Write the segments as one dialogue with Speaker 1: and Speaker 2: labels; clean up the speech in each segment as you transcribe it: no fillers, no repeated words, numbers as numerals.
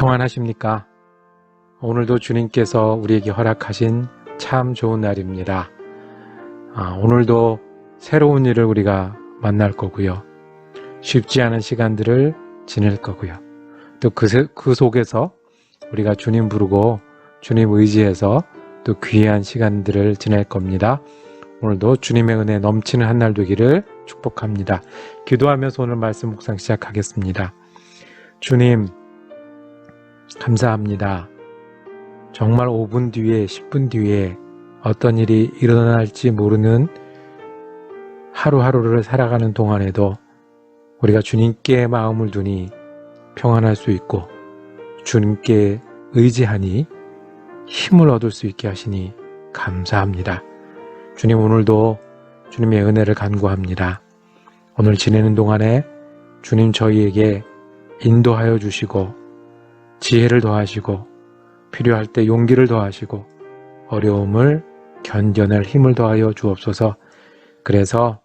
Speaker 1: 평안하십니까? 오늘도 주님께서 우리에게 허락하신 참 좋은 날입니다. 오늘도 새로운 일을 우리가 만날 거고요. 쉽지 않은 시간들을 지낼 거고요. 또 그 속에서 우리가 주님 부르고 주님 의지해서 또 귀한 시간들을 지낼 겁니다. 오늘도 주님의 은혜 넘치는 한 날 되기를 축복합니다. 기도하면서 오늘 말씀 묵상 시작하겠습니다. 주님, 감사합니다. 정말 5분 뒤에 10분 뒤에 어떤 일이 일어날지 모르는 하루하루를 살아가는 동안에도 우리가 주님께 마음을 두니 평안할 수 있고 주님께 의지하니 힘을 얻을 수 있게 하시니 감사합니다. 주님, 오늘도 주님의 은혜를 간구합니다. 오늘 지내는 동안에 주님 저희에게 인도하여 주시고 지혜를 더하시고 필요할 때 용기를 더하시고 어려움을 견뎌낼 힘을 더하여 주옵소서. 그래서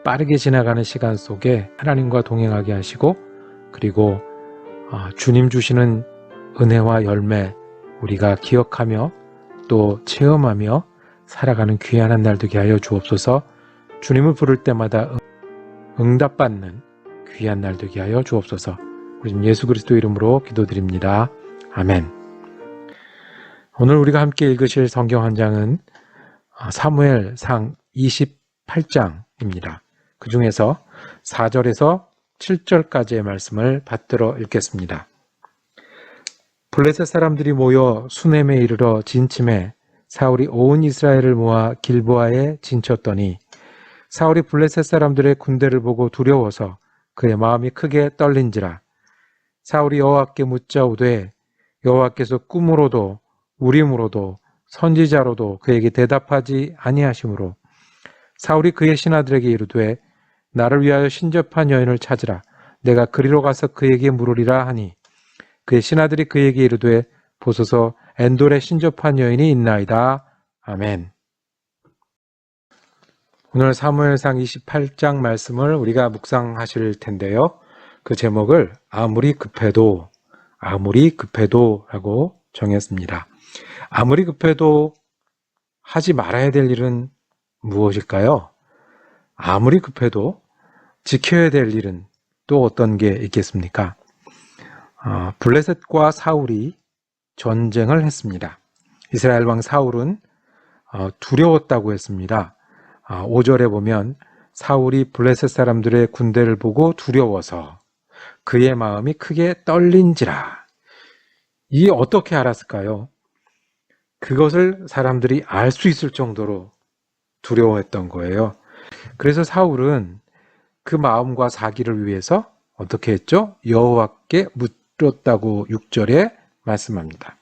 Speaker 1: 빠르게 지나가는 시간 속에 하나님과 동행하게 하시고 그리고 주님 주시는 은혜와 열매 우리가 기억하며 또 체험하며 살아가는 귀한 한 날 되게 하여 주옵소서. 주님을 부를 때마다 응답받는 귀한 날 되게 하여 주옵소서. 우리 예수 그리스도 이름으로 기도드립니다. 아멘. 오늘 우리가 함께 읽으실 성경 한 장은 사무엘상 28장입니다. 그 중에서 4절에서 7절까지의 말씀을 받들어 읽겠습니다. 블레셋 사람들이 모여 수넴에 이르러 진침해 사울이 온 이스라엘을 모아 길보아에 진쳤더니 사울이 블레셋 사람들의 군대를 보고 두려워서 그의 마음이 크게 떨린지라. 사울이 여호와께 묻자오되 여호와께서 꿈으로도 우림으로도 선지자로도 그에게 대답하지 아니하시므로 사울이 그의 신하들에게 이르되 나를 위하여 신접한 여인을 찾으라. 내가 그리로 가서 그에게 물으리라 하니 그의 신하들이 그에게 이르되 보소서 엔돌에 신접한 여인이 있나이다. 아멘. 오늘 사무엘상 28장 말씀을 우리가 묵상하실 텐데요. 그 제목을 아무리 급해도 라고 정했습니다. 아무리 급해도 하지 말아야 될 일은 무엇일까요? 아무리 급해도 지켜야 될 일은 또 어떤 게 있겠습니까? 블레셋과 사울이 전쟁을 했습니다. 이스라엘 왕 사울은 두려웠다고 했습니다. 5절에 보면 사울이 블레셋 사람들의 군대를 보고 두려워서 그의 마음이 크게 떨린지라. 이 어떻게 알았을까요? 그것을 사람들이 알 수 있을 정도로 두려워했던 거예요. 그래서 사울은 그 마음과 사기를 위해서 어떻게 했죠? 여호와께 묻었다고 6절에 말씀합니다.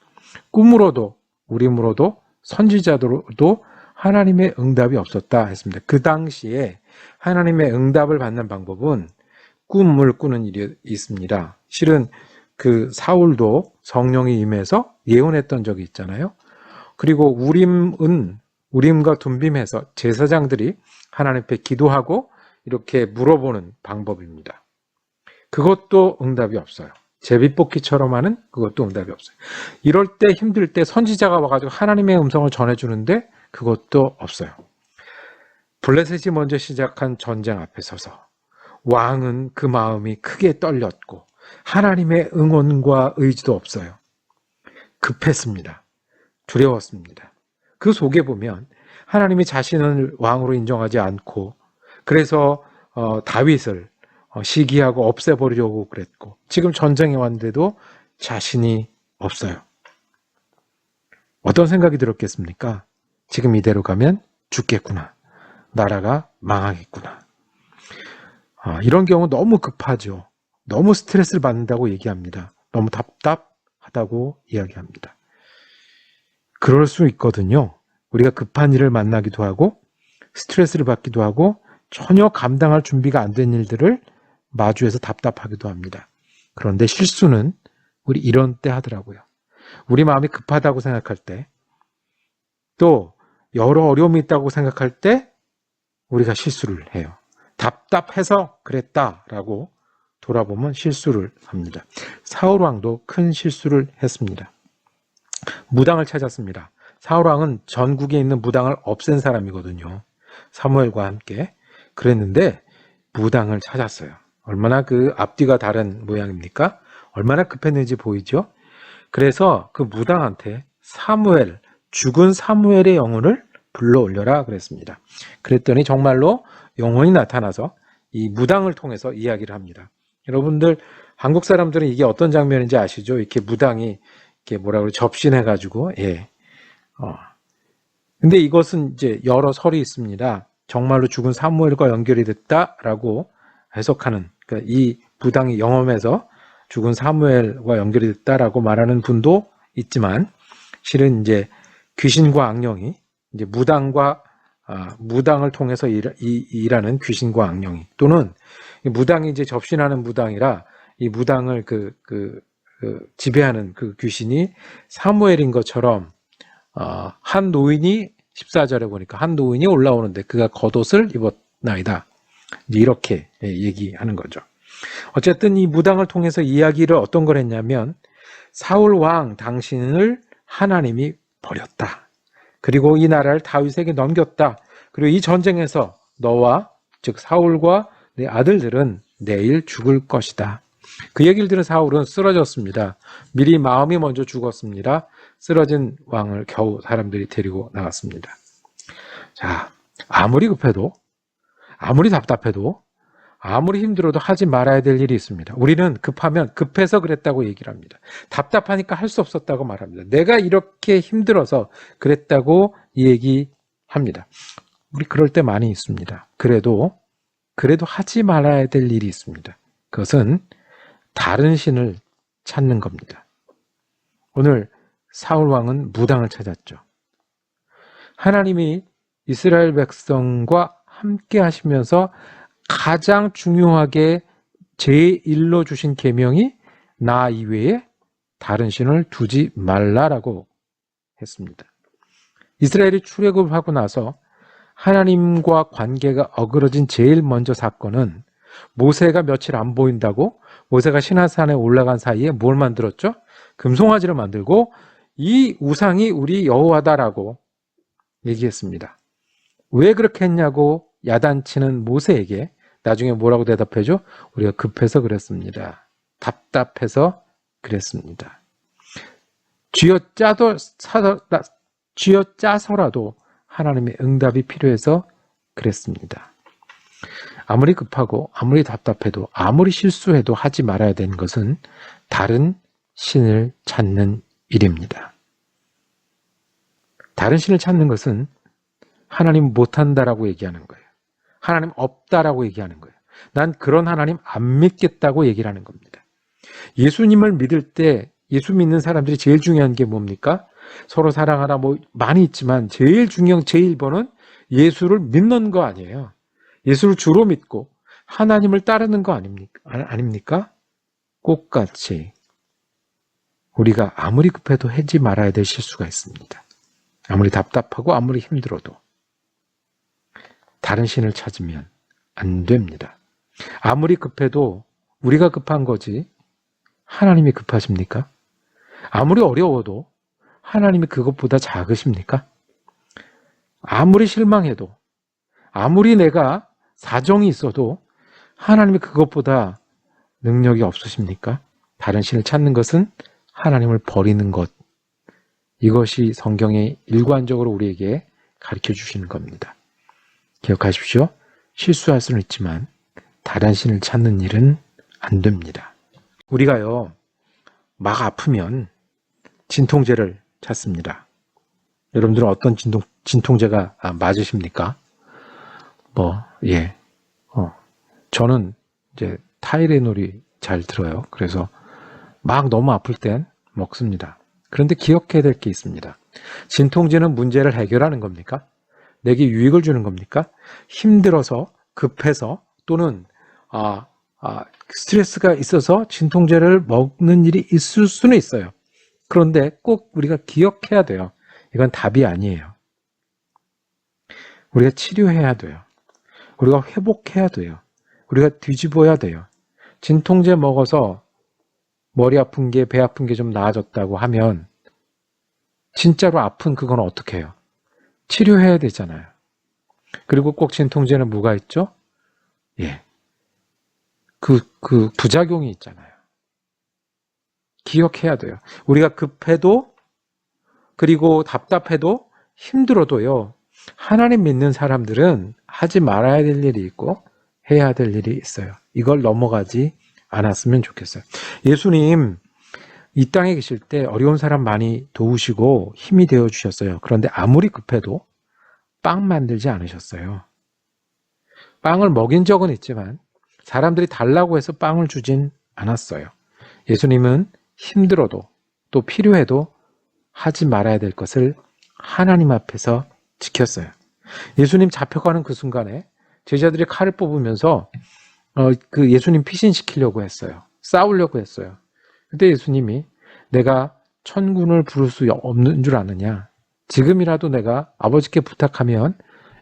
Speaker 1: 꿈으로도 우림으로도 선지자로도 하나님의 응답이 없었다 했습니다. 그 당시에 하나님의 응답을 받는 방법은 꿈을 꾸는 일이 있습니다. 실은 그 사울도 성령이 임해서 예언했던 적이 있잖아요. 그리고 우림과 둠빔해서 제사장들이 하나님 앞에 기도하고 이렇게 물어보는 방법입니다. 그것도 응답이 없어요. 제비뽑기처럼 하는 그것도 응답이 없어요. 이럴 때 힘들 때 선지자가 와가지고 하나님의 음성을 전해주는데 그것도 없어요. 블레셋이 먼저 시작한 전쟁 앞에 서서 왕은 그 마음이 크게 떨렸고 하나님의 응원과 의지도 없어요. 급했습니다. 두려웠습니다. 그 속에 보면 하나님이 자신을 왕으로 인정하지 않고 그래서 다윗을 시기하고 없애버리려고 그랬고 지금 전쟁에 왔는데도 자신이 없어요. 어떤 생각이 들었겠습니까? 지금 이대로 가면 죽겠구나. 나라가 망하겠구나. 이런 경우 너무 급하죠. 너무 스트레스를 받는다고 얘기합니다. 너무 답답하다고 이야기합니다. 그럴 수 있거든요. 우리가 급한 일을 만나기도 하고 스트레스를 받기도 하고 전혀 감당할 준비가 안 된 일들을 마주해서 답답하기도 합니다. 그런데 실수는 우리 이런 때 하더라고요. 우리 마음이 급하다고 생각할 때 또 여러 어려움이 있다고 생각할 때 우리가 실수를 해요. 답답해서 그랬다라고 돌아보면 실수를 합니다. 사울 왕도 큰 실수를 했습니다. 무당을 찾았습니다. 사울 왕은 전국에 있는 무당을 없앤 사람이거든요. 사무엘과 함께 그랬는데 무당을 찾았어요. 얼마나 그 앞뒤가 다른 모양입니까? 얼마나 급했는지 보이죠? 그래서 그 무당한테 사무엘, 죽은 사무엘의 영혼을 불러올려라 그랬습니다. 그랬더니 정말로 영혼이 나타나서 이 무당을 통해서 이야기를 합니다. 여러분들 한국 사람들은 이게 어떤 장면인지 아시죠? 이렇게 무당이 이렇게 뭐라 그래 접신해가지고 근데 이것은 이제 여러 설이 있습니다. 정말로 죽은 사무엘과 연결이 됐다라고 해석하는, 그러니까 이 무당이 영험해서 죽은 사무엘과 연결이 됐다라고 말하는 분도 있지만, 실은 이제 귀신과 악령이 이제 무당을 통해서 일하는 귀신과 악령이, 또는 무당이 이제 접신하는 무당이라 이 무당을 지배하는 그 귀신이 사무엘인 것처럼 한 노인이 14절에 보니까 한 노인이 올라오는데 그가 겉옷을 입었나이다. 이렇게 얘기하는 거죠. 어쨌든 이 무당을 통해서 이야기를 어떤 걸 했냐면, 사울 왕 당신을 하나님이 버렸다. 그리고 이 나라를 다윗에게 넘겼다. 그리고 이 전쟁에서 너와 즉 사울과 내 아들들은 내일 죽을 것이다. 그 얘기를 들은 사울은 쓰러졌습니다. 미리 마음이 먼저 죽었습니다. 쓰러진 왕을 겨우 사람들이 데리고 나갔습니다. 자, 아무리 급해도, 아무리 답답해도, 아무리 힘들어도 하지 말아야 될 일이 있습니다. 우리는 급해서 그랬다고 얘기를 합니다. 답답하니까 할 수 없었다고 말합니다. 내가 이렇게 힘들어서 그랬다고 얘기합니다. 우리 그럴 때 많이 있습니다. 그래도 하지 말아야 될 일이 있습니다. 그것은 다른 신을 찾는 겁니다. 오늘 사울 왕은 무당을 찾았죠. 하나님이 이스라엘 백성과 함께 하시면서 가장 중요하게 제1로 주신 계명이 나 이외에 다른 신을 두지 말라라고 했습니다. 이스라엘이 출애굽을 하고 나서 하나님과 관계가 어그러진 제일 먼저 사건은, 모세가 며칠 안 보인다고 모세가 시내산에 올라간 사이에 뭘 만들었죠? 금송아지를 만들고 이 우상이 우리 여호와다라고 얘기했습니다. 왜 그렇게 했냐고 야단치는 모세에게 나중에 뭐라고 대답해줘? 우리가 급해서 그랬습니다. 답답해서 그랬습니다. 쥐어짜서라도 하나님의 응답이 필요해서 그랬습니다. 아무리 급하고 아무리 답답해도 아무리 실수해도 하지 말아야 되는 것은 다른 신을 찾는 일입니다. 다른 신을 찾는 것은 하나님 못한다라고 얘기하는 거예요. 하나님 없다라고 얘기하는 거예요. 난 그런 하나님 안 믿겠다고 얘기를 하는 겁니다. 예수님을 믿을 때 예수 믿는 사람들이 제일 중요한 게 뭡니까? 서로 사랑하라 뭐 많이 있지만 제일 중요한 제1번은 예수를 믿는 거 아니에요. 예수를 주로 믿고 하나님을 따르는 거 아닙니까? 똑같이 우리가 아무리 급해도 하지 말아야 될 실수가 있습니다. 아무리 답답하고 아무리 힘들어도 다른 신을 찾으면 안 됩니다. 아무리 급해도 우리가 급한 거지 하나님이 급하십니까? 아무리 어려워도 하나님이 그것보다 작으십니까? 아무리 실망해도, 아무리 내가 사정이 있어도 하나님이 그것보다 능력이 없으십니까? 다른 신을 찾는 것은 하나님을 버리는 것. 이것이 성경에 일관적으로 우리에게 가르쳐 주시는 겁니다. 기억하십시오. 실수할 수는 있지만 다른 신을 찾는 일은 안 됩니다. 우리가요, 막 아프면 진통제를 찾습니다. 여러분들은 어떤 진통제가 맞으십니까? 저는 이제 타이레놀이 잘 들어요. 그래서 막 너무 아플 땐 먹습니다. 그런데 기억해야 될 게 있습니다. 진통제는 문제를 해결하는 겁니까? 내게 유익을 주는 겁니까? 힘들어서, 급해서, 또는 스트레스가 있어서 진통제를 먹는 일이 있을 수는 있어요. 그런데 꼭 우리가 기억해야 돼요. 이건 답이 아니에요. 우리가 치료해야 돼요. 우리가 회복해야 돼요. 우리가 뒤집어야 돼요. 진통제 먹어서 머리 아픈 게, 배 아픈 게 좀 나아졌다고 하면 진짜로 아픈 그건 어떻게 해요? 치료해야 되잖아요. 그리고 꼭 진통제는 뭐가 있죠? 예. 그 부작용이 있잖아요. 기억해야 돼요. 우리가 급해도, 그리고 답답해도, 힘들어도요, 하나님 믿는 사람들은 하지 말아야 될 일이 있고 해야 될 일이 있어요. 이걸 넘어가지 않았으면 좋겠어요. 예수님 이 땅에 계실 때 어려운 사람 많이 도우시고 힘이 되어 주셨어요. 그런데 아무리 급해도 빵 만들지 않으셨어요. 빵을 먹인 적은 있지만 사람들이 달라고 해서 빵을 주진 않았어요. 예수님은 힘들어도 또 필요해도 하지 말아야 될 것을 하나님 앞에서 지켰어요. 예수님 잡혀가는 그 순간에 제자들이 칼을 뽑으면서 그 예수님 피신시키려고 했어요. 싸우려고 했어요. 그때 예수님이 내가 천군을 부를 수 없는 줄 아느냐? 지금이라도 내가 아버지께 부탁하면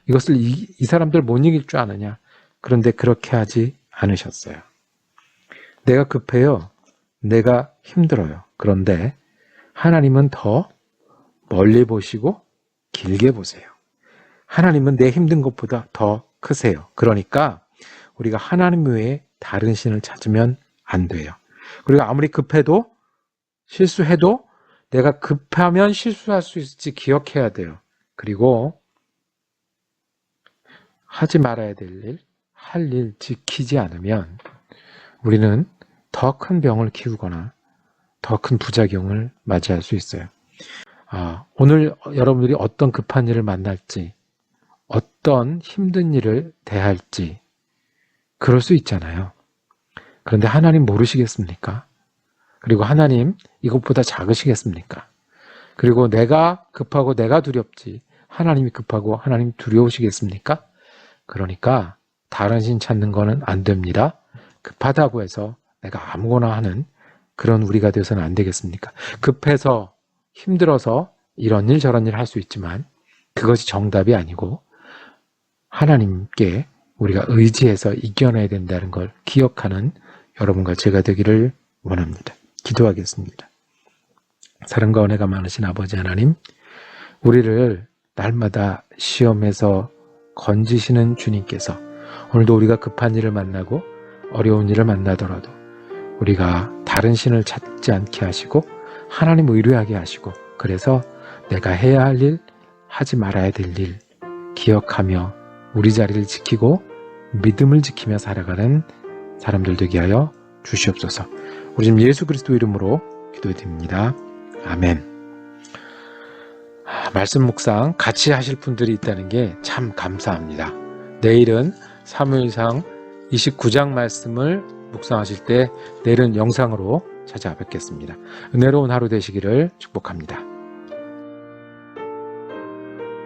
Speaker 1: 이것을 이 사람들 못 이길 줄 아느냐? 그런데 그렇게 하지 않으셨어요. 내가 급해요. 내가 힘들어요. 그런데 하나님은 더 멀리 보시고 길게 보세요. 하나님은 내 힘든 것보다 더 크세요. 그러니까 우리가 하나님 외에 다른 신을 찾으면 안 돼요. 그리고 아무리 급해도 실수해도 내가 급하면 실수할 수 있을지 기억해야 돼요. 그리고 하지 말아야 될 일, 할 일 지키지 않으면 우리는 더 큰 병을 키우거나 더 큰 부작용을 맞이할 수 있어요. 오늘 여러분들이 어떤 급한 일을 만날지, 어떤 힘든 일을 대할지 그럴 수 있잖아요. 그런데 하나님 모르시겠습니까? 그리고 하나님 이것보다 작으시겠습니까? 그리고 내가 급하고 내가 두렵지 하나님이 급하고 하나님 두려우시겠습니까? 그러니까 다른 신 찾는 거는 안 됩니다. 급하다고 해서 내가 아무거나 하는 그런 우리가 되어서는 안 되겠습니까? 급해서 힘들어서 이런 일 저런 일 할 수 있지만 그것이 정답이 아니고 하나님께 우리가 의지해서 이겨내야 된다는 걸 기억하는 여러분과 제가 되기를 원합니다. 기도하겠습니다. 사랑과 은혜가 많으신 아버지 하나님, 우리를 날마다 시험에서 건지시는 주님께서 오늘도 우리가 급한 일을 만나고 어려운 일을 만나더라도 우리가 다른 신을 찾지 않게 하시고 하나님 의뢰하게 하시고 그래서 내가 해야 할 일, 하지 말아야 될 일 기억하며 우리 자리를 지키고 믿음을 지키며 살아가는 사람들 되게 하여 주시옵소서. 우리 지금 예수 그리스도 이름으로 기도드립니다. 아멘. 말씀 묵상 같이 하실 분들이 있다는 게 참 감사합니다. 내일은 사무엘상 29장 말씀을 묵상하실 때 내일은 영상으로 찾아뵙겠습니다. 은혜로운 하루 되시기를 축복합니다.